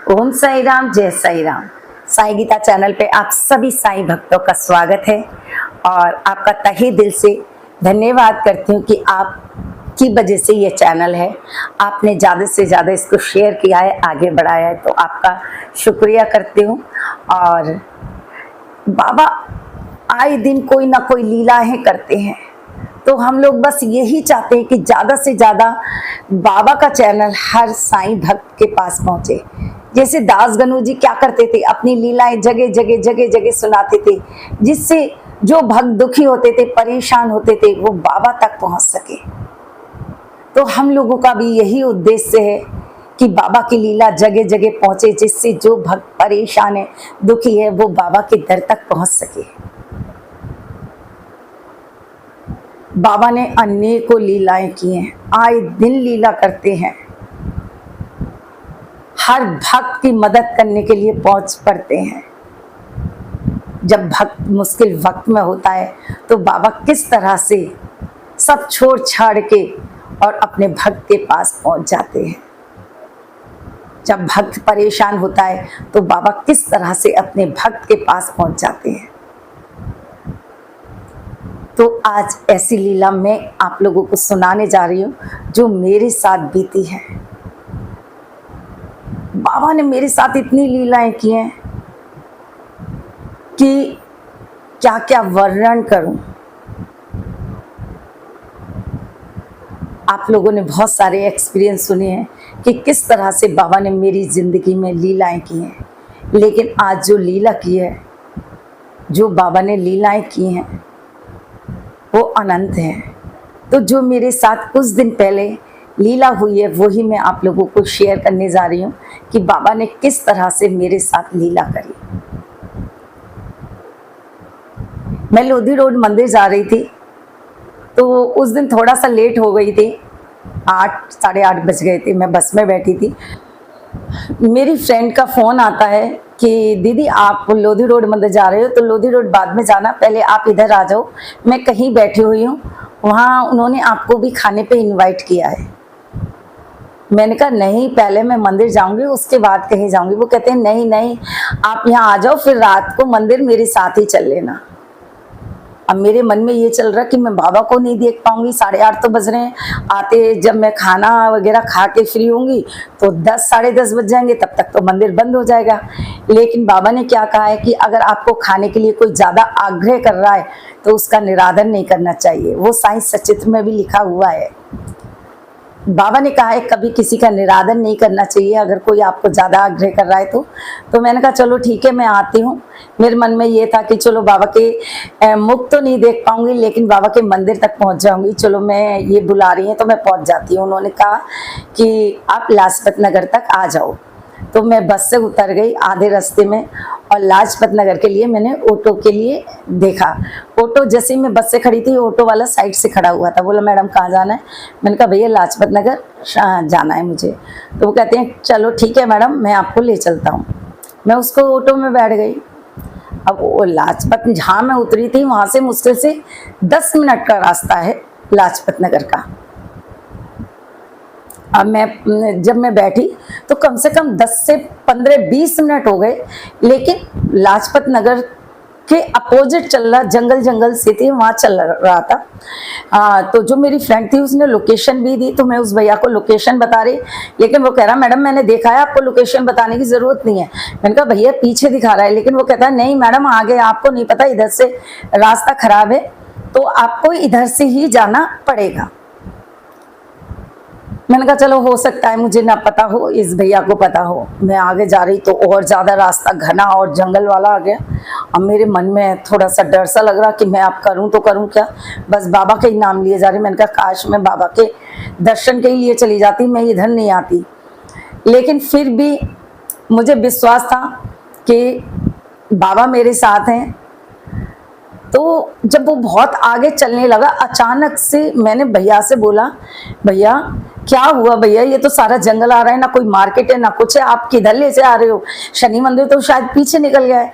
ओम साई राम, जय साई राम। साई गीता चैनल पे आप सभी साई भक्तों का स्वागत है और आपका तहे दिल से धन्यवाद करती हूँ कि आप की वजह से ये चैनल है। आपने ज़्यादा से ज़्यादा इसको शेयर किया है, आगे बढ़ाया है, तो आपका शुक्रिया करती हूँ। और बाबा आए दिन कोई ना कोई लीलाएं करते हैं, तो हम लोग बस यही चाहते हैं कि ज़्यादा से ज़्यादा बाबा का चैनल हर साईं भक्त के पास पहुँचे। जैसे दास गणु जी क्या करते थे, अपनी लीलाएं जगह जगह जगह जगह सुनाते थे, जिससे जो भक्त दुखी होते थे, परेशान होते थे, वो बाबा तक पहुँच सके। तो हम लोगों का भी यही उद्देश्य है कि बाबा की लीला जगह जगह पहुँचे, जिससे जो भक्त परेशान है, दुखी है, वो बाबा के दर तक पहुँच सके। बाबा ने अनेकों लीलाएं की हैं, आए दिन लीला करते हैं, हर भक्त की मदद करने के लिए पहुंच पड़ते हैं। जब भक्त मुश्किल वक्त में होता है तो बाबा किस तरह से सब छोड़ छाड़ के और अपने भक्त के पास पहुंच जाते हैं। जब भक्त परेशान होता है तो बाबा किस तरह से अपने भक्त के पास पहुंच जाते हैं। तो आज ऐसी लीला मैं आप लोगों को सुनाने जा रही हूँ जो मेरे साथ बीती है। बाबा ने मेरे साथ इतनी लीलाएं की हैं कि क्या क्या वर्णन करूं। आप लोगों ने बहुत सारे एक्सपीरियंस सुने हैं कि किस तरह से बाबा ने मेरी जिंदगी में लीलाएं की हैं, लेकिन आज जो लीला की है, जो बाबा ने लीलाएं की हैं, वो अनंत है। तो जो मेरे साथ कुछ दिन पहले लीला हुई है, वही मैं आप लोगों को शेयर करने जा रही हूँ कि बाबा ने किस तरह से मेरे साथ लीला करी। मैं लोधी रोड मंदिर जा रही थी, तो उस दिन थोड़ा सा लेट हो गई थी, 8 साढ़े 8 बज गए थे। मैं बस में बैठी थी, मेरी फ्रेंड का फ़ोन आता है कि दीदी आप लोधी रोड मंदिर जा रहे हो, तो लोधी रोड बाद में जाना, पहले आप इधर आ जाओ, मैं कहीं बैठी हुई हूँ, वहाँ उन्होंने आपको भी खाने पे इनवाइट किया है। मैंने कहा नहीं, पहले मैं मंदिर जाऊंगी, उसके बाद कहीं जाऊंगी। वो कहते हैं नहीं नहीं, आप यहाँ आ जाओ, फिर रात को मंदिर मेरे साथ ही चल लेना। अब मेरे मन में ये चल रहा कि मैं बाबा को नहीं देख पाऊंगी, 8:30 तो बज रहे हैं, आते जब मैं खाना वगैरह खा के फ्री होंगी तो 10 साढ़े 10 बज जाएंगे, तब तक तो मंदिर बंद हो जाएगा। लेकिन बाबा ने क्या कहा है कि अगर आपको खाने के लिए कोई ज़्यादा आग्रह कर रहा है तो उसका निरादर नहीं करना चाहिए। वो साईं सचित्र में भी लिखा हुआ है। बाबा ने कहा है कभी किसी का निरादर नहीं करना चाहिए अगर कोई आपको ज़्यादा आग्रह कर रहा है तो मैंने कहा चलो ठीक है, मैं आती हूँ। मेरे मन में ये था कि चलो बाबा के मुख तो नहीं देख पाऊंगी, लेकिन बाबा के मंदिर तक पहुँच जाऊंगी। चलो मैं ये बुला रही हैं तो मैं पहुँच जाती हूँ। उन्होंने कहा कि आप लाजपत नगर तक आ जाओ, तो मैं बस से उतर गई आधे रास्ते में और लाजपत नगर के लिए मैंने ऑटो के लिए देखा। ऑटो जैसे ही मैं बस से खड़ी थी, ऑटो वाला साइड से खड़ा हुआ था। बोला मैडम कहाँ जाना है? मैंने कहा भैया लाजपत नगर जाना है मुझे। तो वो कहते हैं चलो ठीक है मैडम, मैं आपको ले चलता हूँ। मैं उसको ऑटो में बैठ गई। अब वो लाजपत जहाँ मैं उतरी थी वहाँ से मुश्किल से 10 मिनट का रास्ता है लाजपत नगर का। अब जब मैं बैठी तो कम से कम 10 से 15-20 मिनट हो गए, लेकिन लाजपत नगर के अपोजिट चल रहा, जंगल से थी, वहाँ चल रहा था। तो जो मेरी फ्रेंड थी उसने लोकेशन भी दी, तो मैं उस भैया को लोकेशन बता रही, लेकिन वो कह रहा मैडम मैंने देखा है, आपको लोकेशन बताने की ज़रूरत नहीं है। मैंने कहा भैया पीछे दिखा रहा है, लेकिन वो कहता है नहीं मैडम आगे आपको नहीं पता, इधर से रास्ता खराब है, तो आपको इधर से ही जाना पड़ेगा। मैंने कहा चलो हो सकता है मुझे ना पता हो, इस भैया को पता हो। मैं आगे जा रही तो और ज़्यादा रास्ता घना और जंगल वाला आ गया। अब मेरे मन में थोड़ा सा डर सा लग रहा कि मैं अब करूं तो करूं क्या, बस बाबा के ही नाम लिए जा रही। मैंने कहा काश मैं बाबा के दर्शन के लिए चली जाती, मैं इधर नहीं आती। लेकिन फिर भी मुझे विश्वास था कि बाबा मेरे साथ हैं। तो जब वो बहुत आगे चलने लगा, अचानक से मैंने भैया से बोला भैया क्या हुआ भैया, ये तो सारा जंगल आ रहा है, ना कोई मार्केट है ना कुछ है, आप किधर ले से आ रहे हो? शनि मंदिर तो शायद पीछे निकल गया है।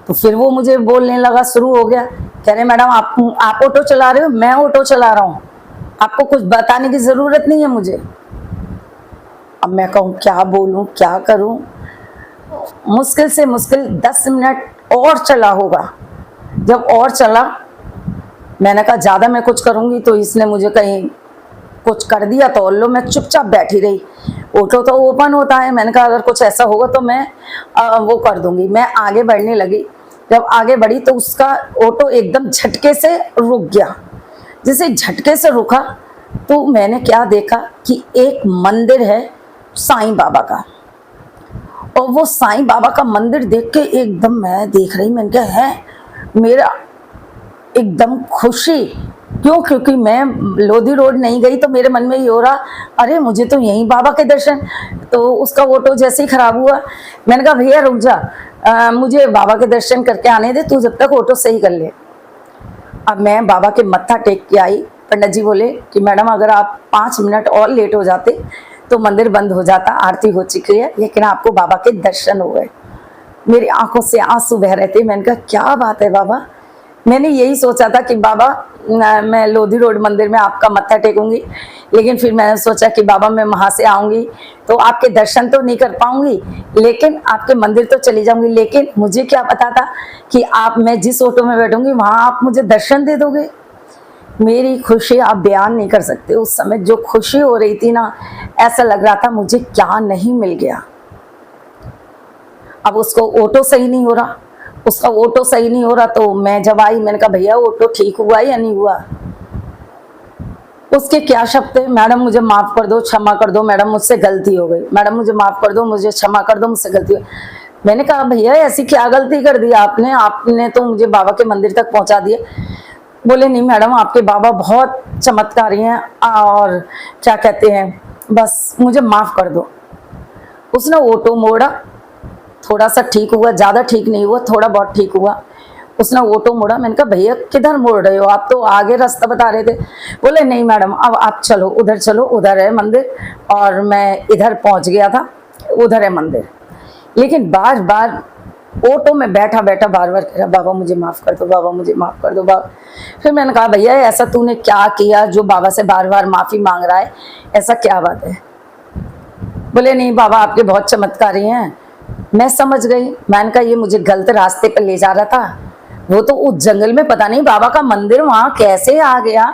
तो फिर वो मुझे बोलने लगा, शुरू हो गया, कह रहे मैडम आप ऑटो चला रहे हो, मैं ऑटो चला रहा हूँ, आपको कुछ बताने की ज़रूरत नहीं है मुझे। अब मैं कहूँ क्या बोलूँ क्या करूँ। मुश्किल से मुश्किल 10 मिनट और चला होगा। जब और चला, मैंने कहा ज़्यादा मैं कुछ करूँगी तो इसने मुझे कहीं कुछ कर दिया तो लो, मैं चुपचाप बैठी रही। ऑटो तो ओपन होता है, मैंने कहा अगर कुछ ऐसा होगा तो मैं वो कर दूंगी। मैं आगे बढ़ने लगी, जब आगे बढ़ी तो उसका ऑटो एकदम झटके से रुक गया। जैसे झटके से रुका तो मैंने क्या देखा कि एक मंदिर है साईं बाबा का, और वो साईं बाबा का मंदिर देख के एकदम मैं देख रही, मैंने कहा है मेरा एकदम खुशी। क्यों? क्योंकि मैं लोधी रोड नहीं गई तो मेरे मन में ये हो रहा, अरे मुझे तो यहीं बाबा के दर्शन। तो उसका ऑटो जैसे ही खराब हुआ, मैंने कहा भैया रुक जा, मुझे बाबा के दर्शन करके आने दे, तू जब तक ऑटो सही कर ले। अब मैं बाबा के मत्था टेक के आई। पंडित जी बोले कि मैडम अगर आप 5 मिनट और लेट हो जाते तो मंदिर बंद हो जाता, आरती हो चुकी है, लेकिन आपको बाबा के दर्शन हो गए। मेरी आंखों से आंसू बह रहे थे। मैंने कहा क्या बात है बाबा, मैंने यही सोचा था कि बाबा मैं लोधी रोड मंदिर में आपका मत्था टेकूंगी, लेकिन फिर मैंने सोचा कि बाबा मैं वहाँ से आऊँगी तो आपके दर्शन तो नहीं कर पाऊँगी, लेकिन आपके मंदिर तो चली जाऊँगी। लेकिन मुझे क्या पता था कि आप, मैं जिस ऑटो में बैठूंगी वहाँ आप मुझे दर्शन दे दोगे। मेरी खुशी आप बयान नहीं कर सकते। उस समय जो खुशी हो रही थी ना, ऐसा लग रहा था मुझे क्या नहीं मिल गया। अब उसको ऑटो सही नहीं हो रहा, उसका ऑटो सही नहीं हो रहा, तो मैं जब आई मैंने कहा भैया ऑटो ठीक हुआ या नहीं हुआ। उसके क्या शब्द थे, मैडम मुझे माफ कर दो, क्षमा कर दो मैडम, मुझसे गलती हो गई, मैडम मुझे माफ कर दो, मुझे क्षमा कर दो, मुझसे गलती हो गई। मैंने कहा भैया ऐसी क्या गलती कर दी आपने, आपने तो मुझे बाबा के मंदिर तक पहुंचा दिया। बोले नहीं मैडम आपके बाबा बहुत चमत्कारी हैं, और क्या कहते हैं, बस मुझे माफ कर दो। उसने ऑटो मोड़ा, थोड़ा सा ठीक हुआ, ज़्यादा ठीक नहीं हुआ, थोड़ा बहुत ठीक हुआ। उसने ऑटो मोड़ा, मैंने कहा भैया किधर मोड़ रहे हो, आप तो आगे रास्ता बता रहे थे। बोले नहीं मैडम अब आप चलो, उधर चलो, उधर है मंदिर। और मैं इधर पहुंच गया था, उधर है मंदिर। लेकिन बार बार ऑटो में बैठा बैठा बार बार कह रहा बाबा मुझे माफ़ कर दो, बाबा मुझे माफ़ कर दो बाबा। फिर मैंने कहा भैया ऐसा तूने क्या किया जो बाबा से बार बार माफ़ी मांग रहा है, ऐसा क्या बात है। बोले नहीं बाबा आपके बहुत चमत्कारी हैं। मैं समझ गई, मैंने कहा ये मुझे गलत रास्ते पर ले जा रहा था। वो तो उस जंगल में पता नहीं बाबा का मंदिर वहां कैसे आ गया,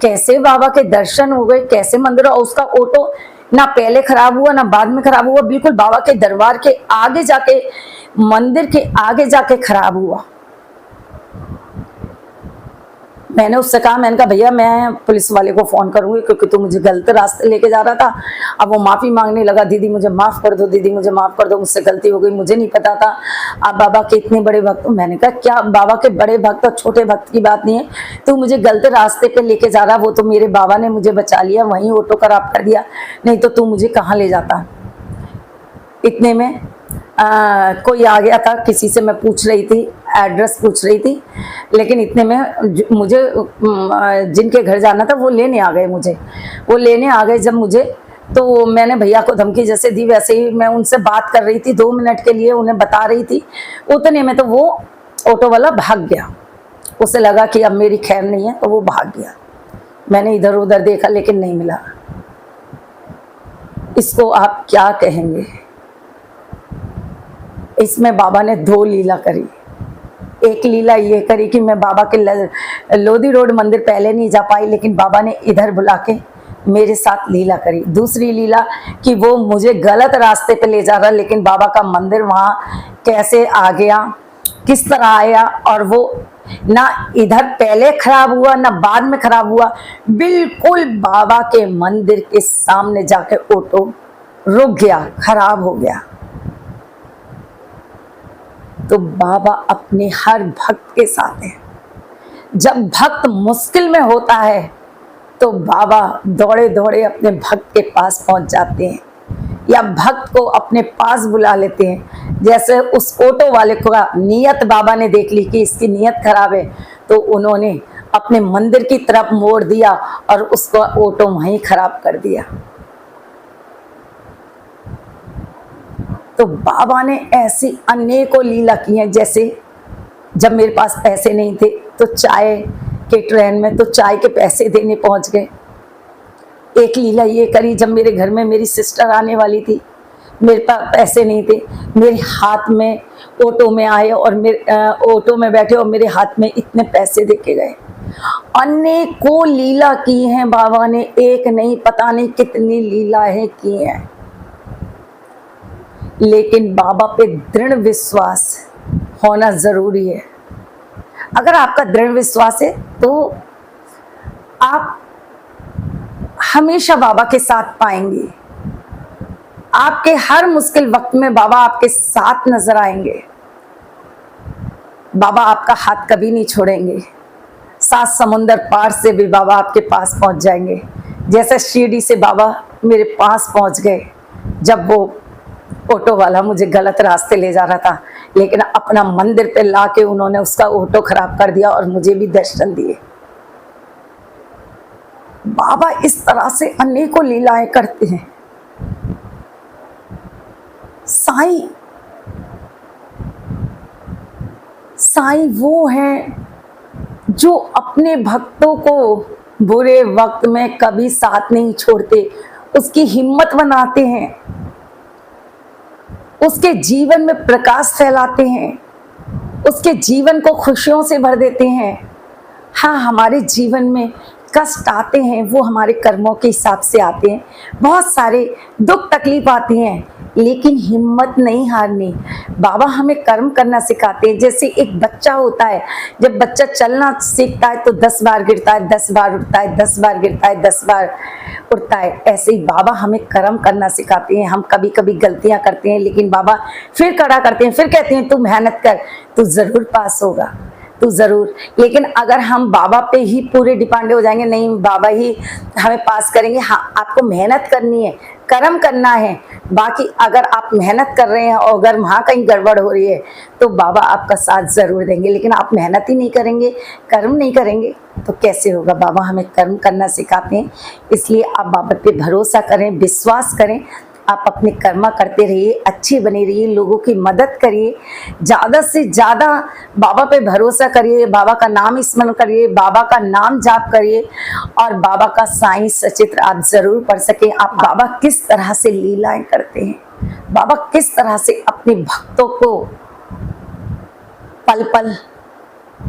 कैसे बाबा के दर्शन हो गए, कैसे मंदिर, और उसका ऑटो ना पहले खराब हुआ ना बाद में खराब हुआ, बिल्कुल बाबा के दरबार के आगे जाके, मंदिर के आगे जाके खराब हुआ। मैंने उससे कहा, मैंने कहा भैया मैं पुलिस वाले को फोन करूंगी क्योंकि तू मुझे गलत रास्ते लेके जा रहा था। अब वो माफी मांगने लगा, दीदी मुझे माफ कर दो, दीदी मुझे माफ कर दो, मुझसे गलती हो गई, मुझे नहीं पता था आप बाबा के इतने बड़े भक्त। मैंने कहा क्या बाबा के बड़े भक्त और छोटे भक्त की बात नहीं है, तू मुझे गलत रास्ते पे लेके जा रहा, वो तो मेरे बाबा ने मुझे बचा लिया, वहीं ऑटो खराब कर दिया, नहीं तो तू मुझे कहाँ ले जाता। इतने में कोई आ गया था, किसी से मैं पूछ रही थी, एड्रेस पूछ रही थी, लेकिन इतने में मुझे जिनके घर जाना था वो लेने आ गए, मुझे वो लेने आ गए जब मुझे, तो मैंने भैया को धमकी जैसे दी वैसे ही मैं उनसे बात कर रही थी, 2 मिनट के लिए उन्हें बता रही थी। उतने में तो वो ऑटो वाला भाग गया, उसे लगा कि अब मेरी खैर नहीं है तो वो भाग गया। मैंने इधर उधर देखा लेकिन नहीं मिला। इसको आप क्या कहेंगे। इसमें बाबा ने 2 लीला करी। एक लीला ये करी कि मैं बाबा के लोधी रोड मंदिर पहले नहीं जा पाई, लेकिन बाबा ने इधर बुला के मेरे साथ लीला करी। दूसरी लीला कि वो मुझे गलत रास्ते पे ले जा रहा, लेकिन बाबा का मंदिर वहाँ कैसे आ गया, किस तरह आया, और वो ना इधर पहले खराब हुआ ना बाद में खराब हुआ, बिल्कुल बाबा के मंदिर के सामने जाके ऑटो रुक गया, खराब हो गया। तो बाबा अपने हर भक्त के साथ है। जब भक्त मुश्किल में होता है तो बाबा दौड़े दौड़े अपने भक्त के पास पहुंच जाते हैं, या भक्त को अपने पास बुला लेते हैं। जैसे उस ऑटो वाले का नीयत बाबा ने देख ली कि इसकी नीयत खराब है, तो उन्होंने अपने मंदिर की तरफ मोड़ दिया और उसको ऑटो वहीं खराब कर दिया। तो बाबा ने ऐसी अनेकों लीला की हैं। जैसे जब मेरे पास पैसे नहीं थे तो चाय के ट्रेन में तो चाय के पैसे देने पहुंच गए। एक लीला ये करी, जब मेरे घर में मेरी सिस्टर आने वाली थी मेरे पास पैसे नहीं थे, मेरे हाथ में ऑटो में आए और ऑटो में बैठे और मेरे हाथ में इतने पैसे देके गए। अनेकों लीला की हैं बाबा ने, एक नहीं पता नहीं कितनी लीलाएं की हैं, लेकिन बाबा पे दृढ़ विश्वास होना जरूरी है। अगर आपका दृढ़ विश्वास है तो आप हमेशा बाबा के साथ पाएंगे। आपके हर मुश्किल वक्त में बाबा आपके साथ नजर आएंगे। बाबा आपका हाथ कभी नहीं छोड़ेंगे। 7 समुंदर पार से भी बाबा आपके पास पहुंच जाएंगे। जैसे शिरडी से बाबा मेरे पास पहुंच गए जब वो ऑटो वाला मुझे गलत रास्ते ले जा रहा था, लेकिन अपना मंदिर पे लाके उन्होंने उसका ऑटो खराब कर दिया और मुझे भी दर्शन दिए। बाबा इस तरह से अनेकों लीलाएं करते हैं। साईं वो हैं जो अपने भक्तों को बुरे वक्त में कभी साथ नहीं छोड़ते, उसकी हिम्मत बनाते हैं, उसके जीवन में प्रकाश फैलाते हैं, उसके जीवन को खुशियों से भर देते हैं। हाँ, हमारे जीवन में कष्ट आते हैं, वो हमारे कर्मों के हिसाब से आते हैं, बहुत सारे दुख तकलीफ आती हैं, लेकिन हिम्मत नहीं हारनी। बाबा हमें कर्म करना सिखाते हैं। जैसे एक बच्चा होता है, जब बच्चा चलना सीखता है तो 10 बार गिरता है, 10 बार उठता है, 10 बार गिरता है, 10 बार उठता है। ऐसे ही बाबा हमें कर्म करना सिखाते हैं। हम कभी कभी गलतियां करते हैं, लेकिन बाबा फिर खड़ा करते हैं, फिर कहते हैं तू मेहनत कर, तू जरूर पास होगा, तू जरूर। लेकिन अगर हम बाबा पे ही पूरे डिपेंड हो जाएंगे, नहीं बाबा ही हमें पास करेंगे, हाँ आपको मेहनत करनी है, कर्म करना है। बाकी अगर आप मेहनत कर रहे हैं और अगर वहाँ कहीं गड़बड़ हो रही है तो बाबा आपका साथ जरूर देंगे, लेकिन आप मेहनत ही नहीं करेंगे, कर्म नहीं करेंगे तो कैसे होगा। बाबा हमें कर्म करना सिखाते हैं, इसलिए आप बाबा पे भरोसा करें, विश्वास करें, आप अपने कर्म करते रहिए, अच्छे बने रहिए, लोगों की मदद करिए, ज़्यादा से ज़्यादा बाबा पे भरोसा करिए, बाबा का नाम स्मरण करिए, बाबा का नाम जाप करिए और बाबा का साईं सचित्र आप जरूर पढ़ सकें। आप बाबा किस तरह से लीलाएं करते हैं, बाबा किस तरह से अपने भक्तों को पल पल,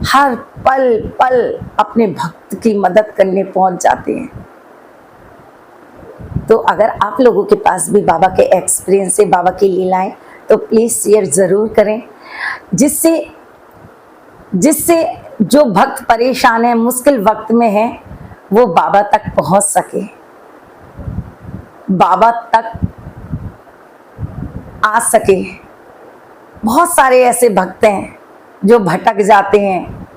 हर पल पल अपने भक्त की मदद करने पहुंच जाते हैं। तो अगर आप लोगों के पास भी बाबा के एक्सपीरियंस है, बाबा की लीलाएं, तो प्लीज़ शेयर ज़रूर करें, जिससे जो भक्त परेशान है, मुश्किल वक्त में है, वो बाबा तक पहुंच सके, बाबा तक आ सके। बहुत सारे ऐसे भक्त हैं जो भटक जाते हैं,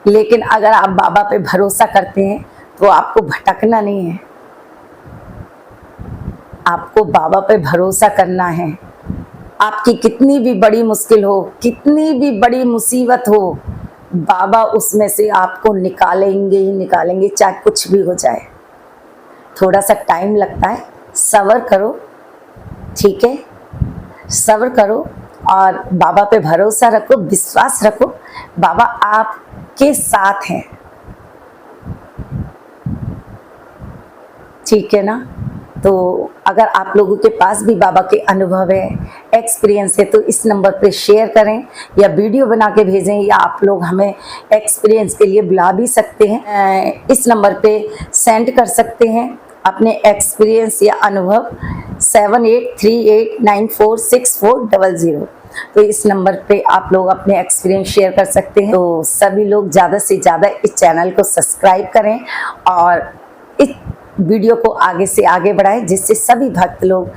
लेकिन अगर आप बाबा पे भरोसा करते हैं तो आपको भटकना नहीं है, आपको बाबा पे भरोसा करना है। आपकी कितनी भी बड़ी मुश्किल हो, कितनी भी बड़ी मुसीबत हो, बाबा उसमें से आपको निकालेंगे ही निकालेंगे, चाहे कुछ भी हो जाए। थोड़ा सा टाइम लगता है, सब्र करो, ठीक है, सब्र करो और बाबा पे भरोसा रखो, विश्वास रखो, बाबा आपके साथ हैं, ठीक है ना। तो अगर आप लोगों के पास भी बाबा के अनुभव है, एक्सपीरियंस है, तो इस नंबर पे शेयर करें या वीडियो बना के भेजें, या आप लोग हमें एक्सपीरियंस के लिए बुला भी सकते हैं। इस नंबर पे सेंड कर सकते हैं अपने एक्सपीरियंस या अनुभव 7838946400। तो इस नंबर पे आप लोग अपने एक्सपीरियंस शेयर कर सकते हैं। तो सभी लोग ज़्यादा से ज़्यादा इस चैनल को सब्सक्राइब करें और इस वीडियो को आगे से आगे बढ़ाएं, जिससे सभी भक्त लोग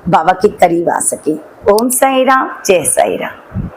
बाबा के करीब आ सके। ओम साईं राम, जय साईं राम।